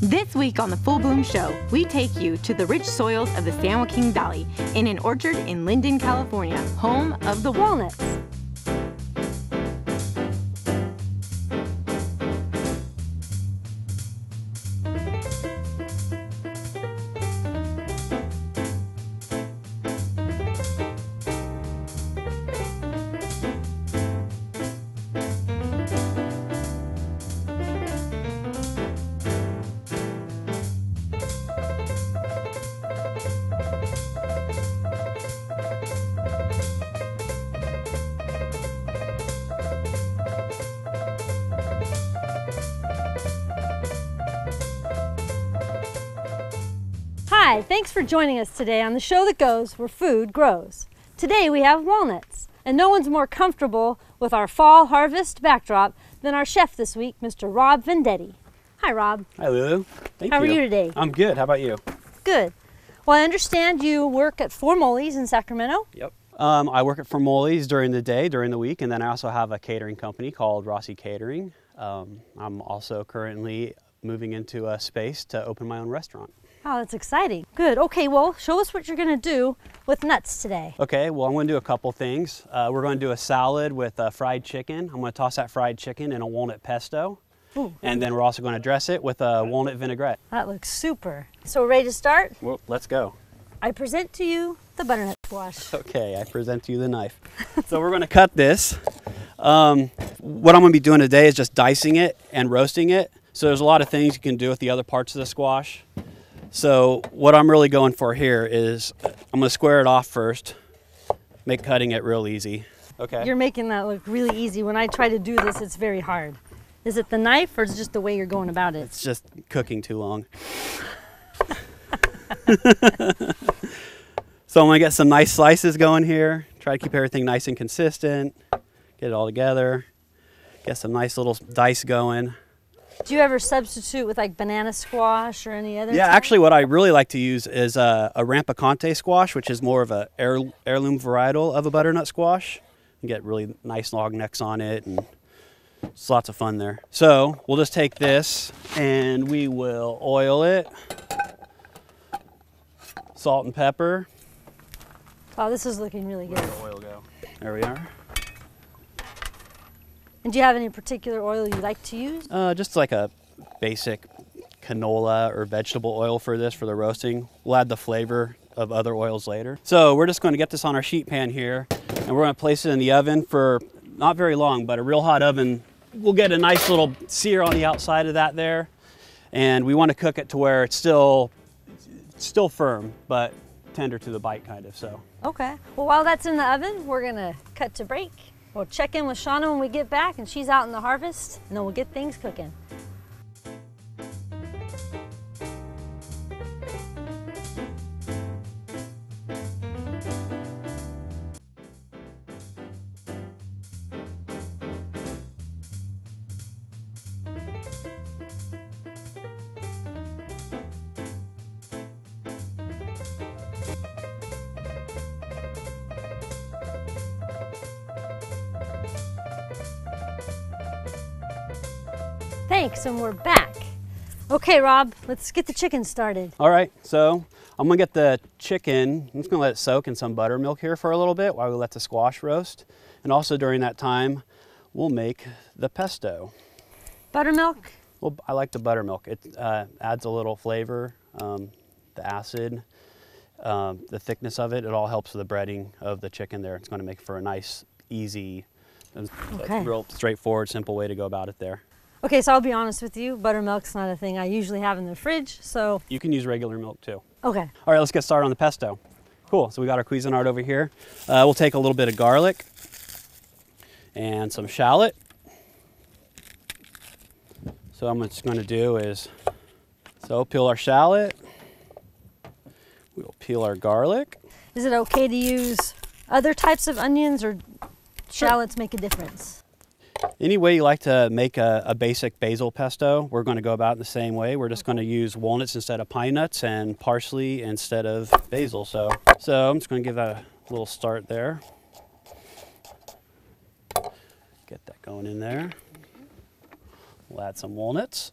This week on the Full Bloom Show, we take you to the rich soils of the San Joaquin Valley in an orchard in Linden, California, home of the walnuts. Hi, thanks for joining us today on the show that goes where food grows. Today we have walnuts, and no one's more comfortable with our fall harvest backdrop than our chef this week, Mr. Rob Vendetti. Hi, Rob. Hi, Lulu. Thank you. How are you today? I'm good. How about you? Good. Well, I understand you work at Formoli's in Sacramento. Yep. I work at Formoli's during the day, during the week, and then I also have a catering company called Rossi Catering. I'm also currently moving into a space to open my own restaurant. Oh, that's exciting. Good. Okay, well, show us what you're going to do with nuts today. Okay, well, I'm going to do a couple things. We're going to do a salad with fried chicken. I'm going to toss that fried chicken in a walnut pesto. Ooh. And then we're also going to dress it with a walnut vinaigrette. That looks super. So we're ready to start? Well, let's go. I present to you the butternut squash. Okay, I present to you the knife. So we're going to cut this. What I'm going to be doing today is just dicing it and roasting it. So there's a lot of things you can do with the other parts of the squash. So what I'm really going for here is I'm going to square it off first, make cutting it real easy. Okay. You're making that look really easy. When I try to do this, it's very hard. Is it the knife or is it just the way you're going about it? It's just cooking too long. So I'm going to get some nice slices going here. Try to keep everything nice and consistent. Get it all together. Get some nice little dice going. Do you ever substitute with like banana squash or any other? Yeah, type? actually what I really like to use is a rampicante squash, which is more of a heirloom varietal of a butternut squash. You get really nice long necks on it, and it's lots of fun there. So we'll just take this and we will oil it. Salt and pepper. Wow, this is looking really good. Where'd the oil go? There we are. And do you have any particular oil you like to use? Just like a basic canola or vegetable oil for this, for the roasting. We'll add the flavor of other oils later. So we're just going to get this on our sheet pan here, and we're going to place it in the oven for not very long, but a real hot oven. We'll get a nice little sear on the outside of that there, and we want to cook it to where it's still firm, but tender to the bite kind of, so. Okay. Well, while that's in the oven, we're going to cut to break. We'll check in with Shauna when we get back, and she's out in the harvest, and then we'll get things cooking. Thanks, and we're back. Okay, Rob, let's get the chicken started. All right, so I'm gonna get the chicken, I'm just gonna let it soak in some buttermilk here for a little bit while we let the squash roast. And also during that time, we'll make the pesto. Buttermilk? Well, I like the buttermilk. It adds a little flavor, the acid, the thickness of it. It all helps with the breading of the chicken there. It's gonna make for a nice, easy, real straightforward, simple way to go about it there. Okay, so I'll be honest with you, buttermilk's not a thing I usually have in the fridge, so. You can use regular milk too. Okay. All right, let's get started on the pesto. Cool, so we got our Cuisinart over here. We'll take a little bit of garlic and some shallot. So I'm just gonna do is, peel our shallot. We'll peel our garlic. Is it okay to use other types of onions, or shallots make a difference? Any way you like to make a basic basil pesto, we're going to go about it the same way. We're just going to use walnuts instead of pine nuts and parsley instead of basil. So I'm just going to give that a little start there. Get that going in there. We'll add some walnuts.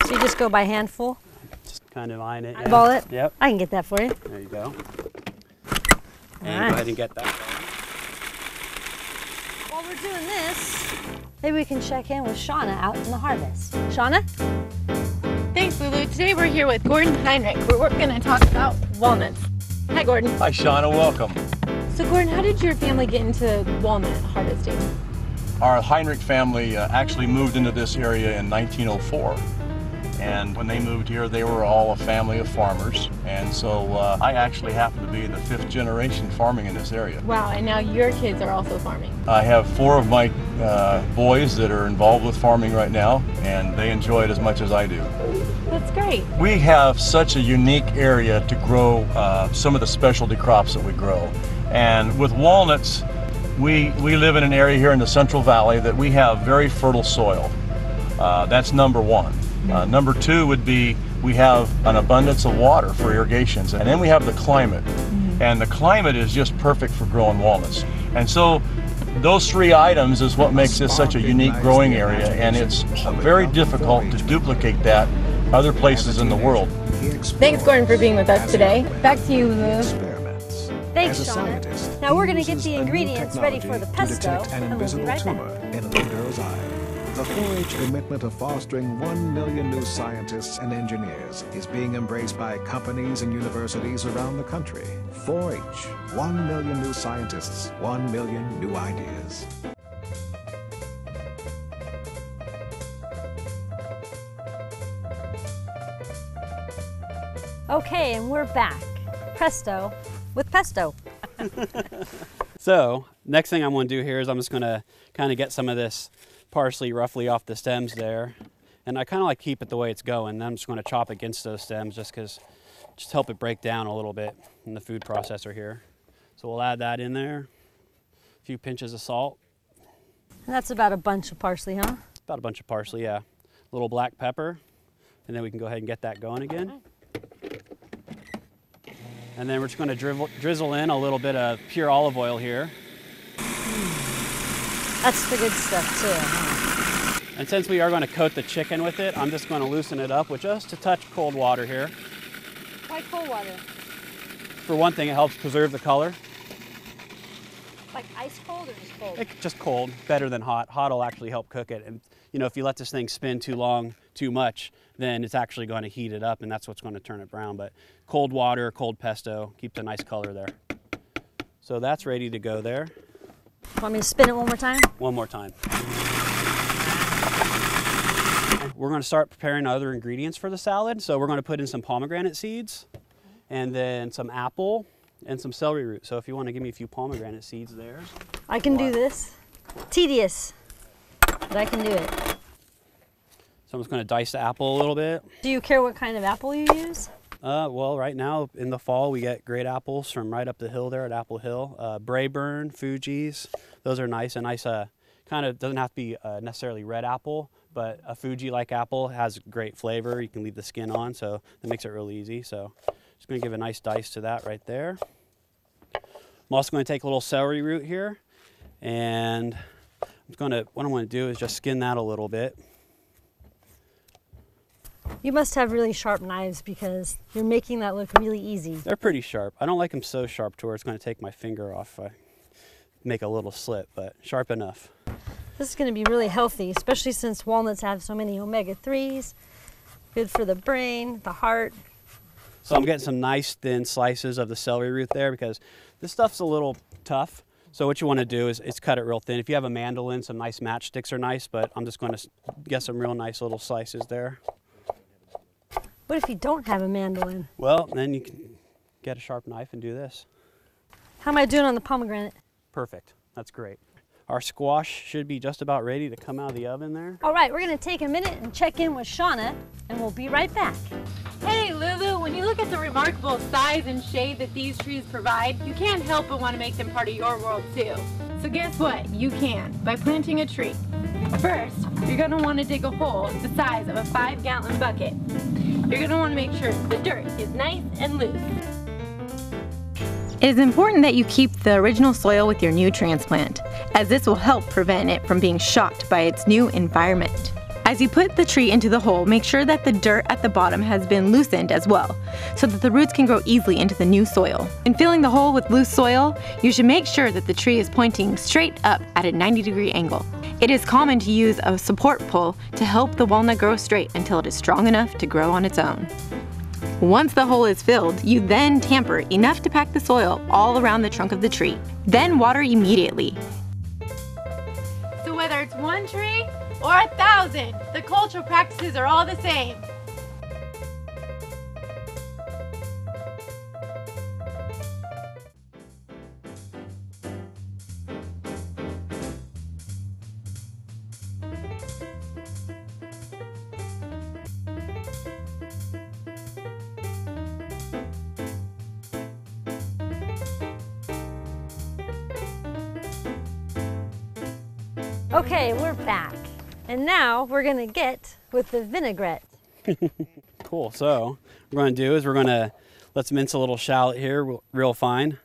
So you just go by handful? Just kind of line it. Yeah. Eyeball it? Yep. I can get that for you. There you go. And All right. go ahead and get that. While we're doing this, maybe we can check in with Shauna out in the harvest. Shauna? Thanks, Lulu. Today we're here with Gordon Heinrich, where we're going to talk about walnuts. Hi, Gordon. Hi, Shauna. Welcome. So, Gordon, how did your family get into walnut harvesting? Our Heinrich family actually moved into this area in 1904. And when they moved here, they were all a family of farmers. And so I actually happen to be the 5th generation farming in this area. Wow, and now your kids are also farming. I have 4 of my boys that are involved with farming right now, and they enjoy it as much as I do. That's great. We have such a unique area to grow some of the specialty crops that we grow. And with walnuts, we live in an area here in the Central Valley that we have very fertile soil. That's number 1. Number 2 would be we have an abundance of water for irrigations, and then we have the climate. And the climate is just perfect for growing walnuts. And so those 3 items is what makes this such a unique growing area, and it's very difficult to duplicate that other places in the world. Thanks, Gordon, for being with us today. Back to you, Lulu. Thanks, Shauna. Now we're going to get the ingredients ready for the pesto, and we'll be right back. In a little girl's eye. The 4-H commitment of fostering 1 million new scientists and engineers is being embraced by companies and universities around the country. 4-H, 1 million new scientists, 1 million new ideas. Okay, and we're back. Presto with pesto. So next thing I'm going to do here is I'm just going to kind of get some of this parsley roughly off the stems there, and I kind of like keep it the way it's going. Then I'm just going to chop against those stems just help it break down a little bit in the food processor here. So we'll add that in there, a few pinches of salt. And that's about a bunch of parsley, huh? About a bunch of parsley, yeah. A little black pepper, and then we can go ahead and get that going again. And then we're just going to drizzle in a little bit of pure olive oil here. That's the good stuff too, huh? And since we are going to coat the chicken with it, I'm just going to loosen it up with just a touch cold water here. Why cold water? For one thing, it helps preserve the color. Like ice cold or just cold? Just cold, better than hot. Hot will actually help cook it. And you know, if you let this thing spin too long, too much, then it's actually going to heat it up, and that's what's going to turn it brown. But cold water, cold pesto, keeps a nice color there. So that's ready to go there. Want me to spin it one more time? One more time. We're going to start preparing other ingredients for the salad. So we're going to put in some pomegranate seeds, and then some apple, and some celery root. So if you want to give me a few pomegranate seeds there. I can do this. Tedious, but I can do it. So I'm just going to dice the apple a little bit. Do you care what kind of apple you use? Well, right now in the fall we get great apples from right up the hill there at Apple Hill. Braeburn, Fuji's, those are nice. A nice, kind of doesn't have to be necessarily red apple, but a Fuji-like apple has great flavor. You can leave the skin on, so that makes it real easy. So just going to give a nice dice to that right there. I'm also going to take a little celery root here, and what I'm going to do is just skin that a little bit. You must have really sharp knives because you're making that look really easy. They're pretty sharp. I don't like them so sharp to where it's going to take my finger off if I make a little slip, but sharp enough. This is going to be really healthy, especially since walnuts have so many omega-3s. Good for the brain, the heart. So I'm getting some nice thin slices of the celery root there because this stuff's a little tough. So what you want to do is cut it real thin. If you have a mandolin, some nice matchsticks are nice, but I'm just going to get some real nice little slices there. What if you don't have a mandolin? Well, then you can get a sharp knife and do this. How am I doing on the pomegranate? Perfect. That's great. Our squash should be just about ready to come out of the oven there. All right, we're going to take a minute and check in with Shauna, and we'll be right back. Hey, Lulu, when you look at the remarkable size and shade that these trees provide, you can't help but want to make them part of your world too. So guess what? You can, by planting a tree. First, you're going to want to dig a hole the size of a 5-gallon bucket. You're going to want to make sure the dirt is nice and loose. It is important that you keep the original soil with your new transplant, as this will help prevent it from being shocked by its new environment. As you put the tree into the hole, make sure that the dirt at the bottom has been loosened as well, so that the roots can grow easily into the new soil. In filling the hole with loose soil, you should make sure that the tree is pointing straight up at a 90-degree angle. It is common to use a support pole to help the walnut grow straight until it is strong enough to grow on its own. Once the hole is filled, you then tamper enough to pack the soil all around the trunk of the tree. Then water immediately. So whether it's one tree or 1,000, the cultural practices are all the same. Okay, we're back. And now we're gonna get with the vinaigrette. Cool, so what we're gonna do is let's mince a little shallot here real fine.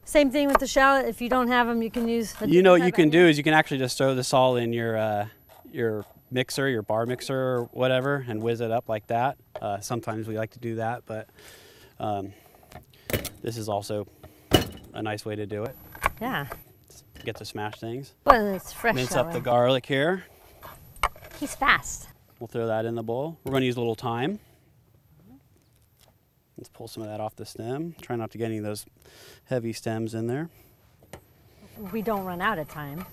Same thing with the shallot. If you don't have them, you can use You know what you can do is you can actually just throw this all in your mixer, your bar mixer or whatever, and whiz it up like that. Sometimes we like to do that, but this is also a nice way to do it. Yeah. Get to smash things. Well, it's fresh. Mince up the garlic here. He's fast. We'll throw that in the bowl. We're going to use a little thyme. Let's pull some of that off the stem. Try not to get any of those heavy stems in there. We don't run out of time.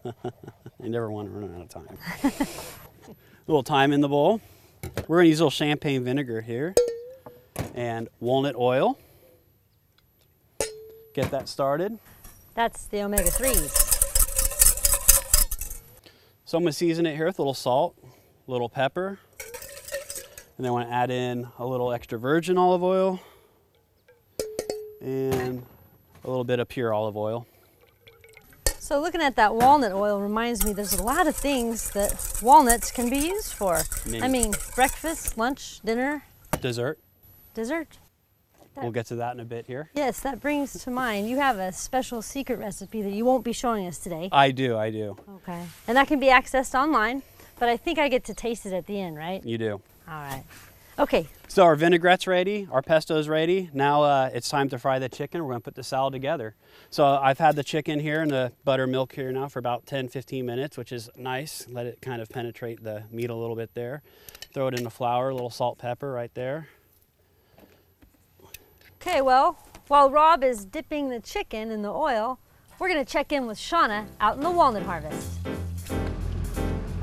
You never want to run out of time. A little thyme in the bowl. We're going to use a little champagne vinegar here and walnut oil. Get that started. That's the omega-3s. So I'm going to season it here with a little salt, a little pepper, and then I want to add in a little extra virgin olive oil and a little bit of pure olive oil. So looking at that walnut oil reminds me there's a lot of things that walnuts can be used for. I mean, breakfast, lunch, dinner. Dessert. Dessert. We'll get to that in a bit here. Yes, that brings to mind, you have a special secret recipe that you won't be showing us today. I do. Okay. And that can be accessed online, but I think I get to taste it at the end, right? You do. All right. Okay. So our vinaigrette's ready, our pesto's ready. Now it's time to fry the chicken. We're gonna put the salad together. So I've had the chicken here in the buttermilk here now for about 10-15 minutes, which is nice. Let it kind of penetrate the meat a little bit there. Throw it in the flour, a little salt, pepper right there. Okay, well, while Rob is dipping the chicken in the oil, we're gonna check in with Shauna out in the walnut harvest.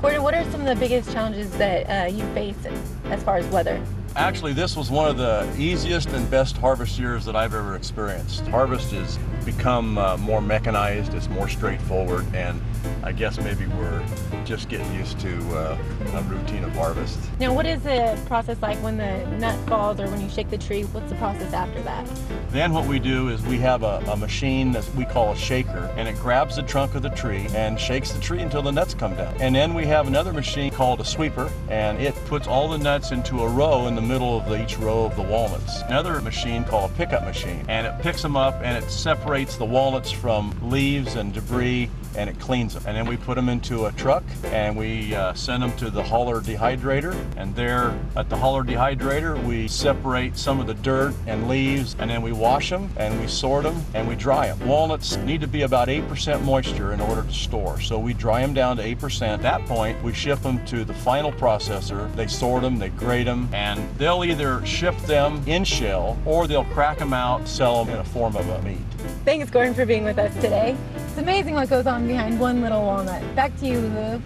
Gordon, what are some of the biggest challenges that you face as far as weather? Actually, this was one of the easiest and best harvest years that I've ever experienced. Harvest has become more mechanized, it's more straightforward, and I guess maybe we're just getting used to a routine of harvest. Now, what is the process like when the nut falls or when you shake the tree? What's the process after that? Then what we do is we have a machine that we call a shaker, and it grabs the trunk of the tree and shakes the tree until the nuts come down. And then we have another machine called a sweeper, and it puts all the nuts into a row in the middle of each row of the walnuts. Another machine called a pickup machine, and it picks them up and it separates the walnuts from leaves and debris, and it cleans them. And then we put them into a truck and we send them to the hauler dehydrator, and there at the hauler dehydrator we separate some of the dirt and leaves, and then we wash them and we sort them and we dry them. Walnuts need to be about 8% moisture in order to store, so we dry them down to 8%. At that point we ship them to the final processor. They sort them, they grade them, and they'll either ship them in shell or they'll crack them out, sell them in a form of a meat. Thanks, Gordon, for being with us today. It's amazing what goes on behind one little walnut. Back to you, Lulu.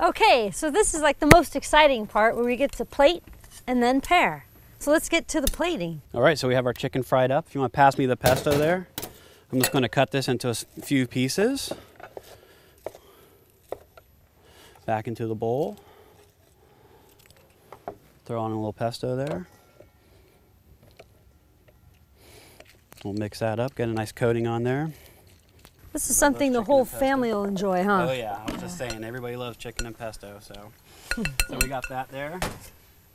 Okay, so this is like the most exciting part where we get to plate and then pare. So let's get to the plating. All right, so we have our chicken fried up. If you want to pass me the pesto there, I'm just going to cut this into a few pieces. Back into the bowl. Throw on a little pesto there. We'll mix that up, get a nice coating on there. This is something the whole family will enjoy, huh? Oh yeah, I was just saying, everybody loves chicken and pesto, so. So we got that there.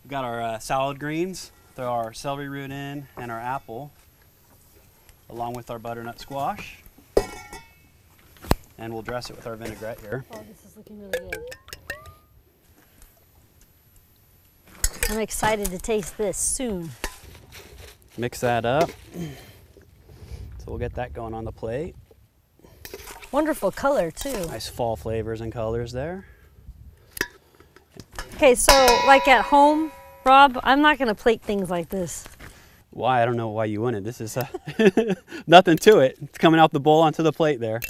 We got our salad greens, throw our celery root in, and our apple, along with our butternut squash. And we'll dress it with our vinaigrette here. Oh, this is looking really good. I'm excited to taste this soon. Mix that up. So we'll get that going on the plate. Wonderful color too. Nice fall flavors and colors there. Okay, so like at home, Rob, I'm not gonna plate things like this. Why? I don't know why you wouldn't. This is nothing to it. It's coming out the bowl onto the plate there.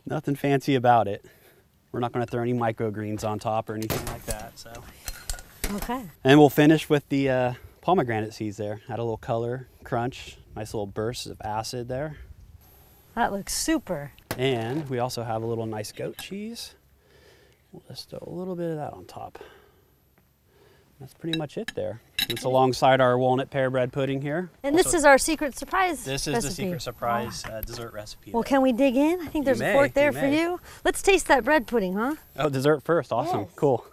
Nothing fancy about it. We're not gonna throw any microgreens on top or anything like that, so. Okay. And we'll finish with the pomegranate seeds there. Add a little color, crunch, nice little bursts of acid there. That looks super. And we also have a little nice goat cheese. We'll just throw a little bit of that on top. That's pretty much it there. It's alongside our walnut pear bread pudding here. And this is our secret surprise This is recipe. the secret surprise dessert recipe. Well, there. can we dig in? I think there's a fork there for may. you. Let's taste that bread pudding, huh? Oh, dessert first. Awesome. Yes. Cool.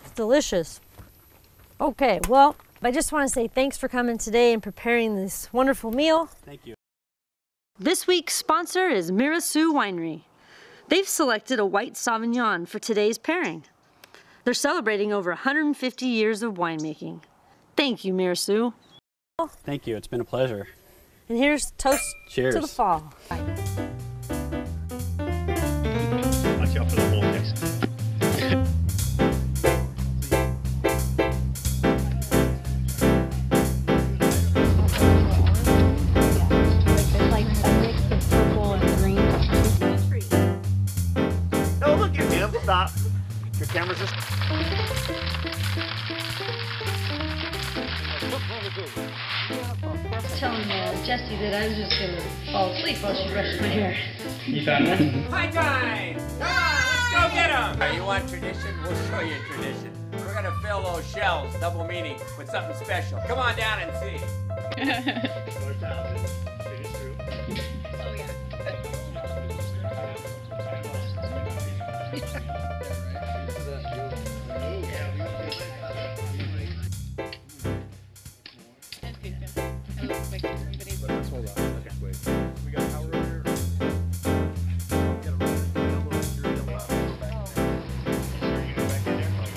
It's delicious. Okay, well, I just want to say thanks for coming today and preparing this wonderful meal. Thank you. This week's sponsor is Mirasu Winery. They've selected a white Sauvignon for today's pairing. They're celebrating over 150 years of winemaking. Thank you, Mirasu. Thank you. It's been a pleasure. And here's toast Cheers. to the fall. Watch out for the whole mix. No, look at him. Stop. Your camera's just. Telling Jessie that I was just going to fall asleep while she brushed my hair. You found one? High time! Let's go get them! You want tradition? We'll show you tradition. We're gonna fill those shells, double meaning, with something special. Come on down and see.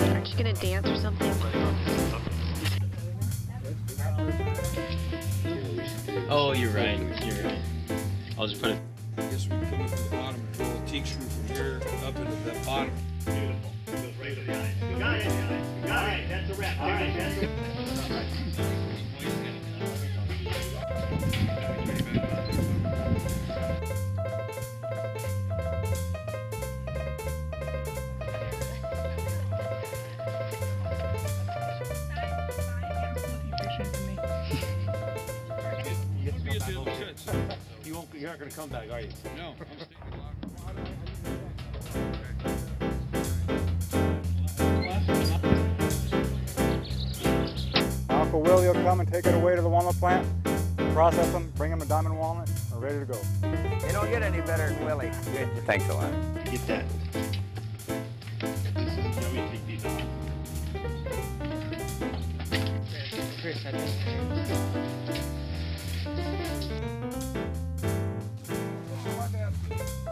Aren't you gonna dance or something? Oh, you're right. You're right. I'll just put it. I guess we come in from the bottom and roll a teak screw from here up into that bottom. Beautiful. Goes right to the eyes. You got it. You got it. That's a wrap. All right. That's a You're not going to come back, are you? No, I'm staying Uncle Willie will come and take it away to the walnut plant, process them, bring them a diamond walnut, and we're ready to go. You don't get any better than Willie. Thanks a lot. Get that. This is, you know, we take these off. Chris, I think.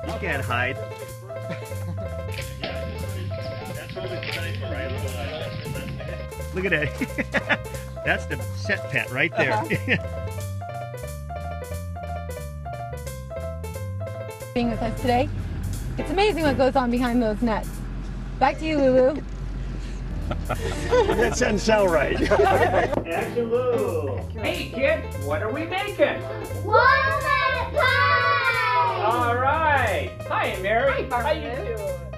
You can't hide. That's what it's designed for, right? Look at that. That's the set pet right there. Being with us today. It's amazing what goes on behind those nuts. Back to you, Lulu. That doesn't sound right. Action, Lulu. Hey, kid, what are we making? Walnut pie! All Hi, Mary. Hi, How you Barnabas. doing?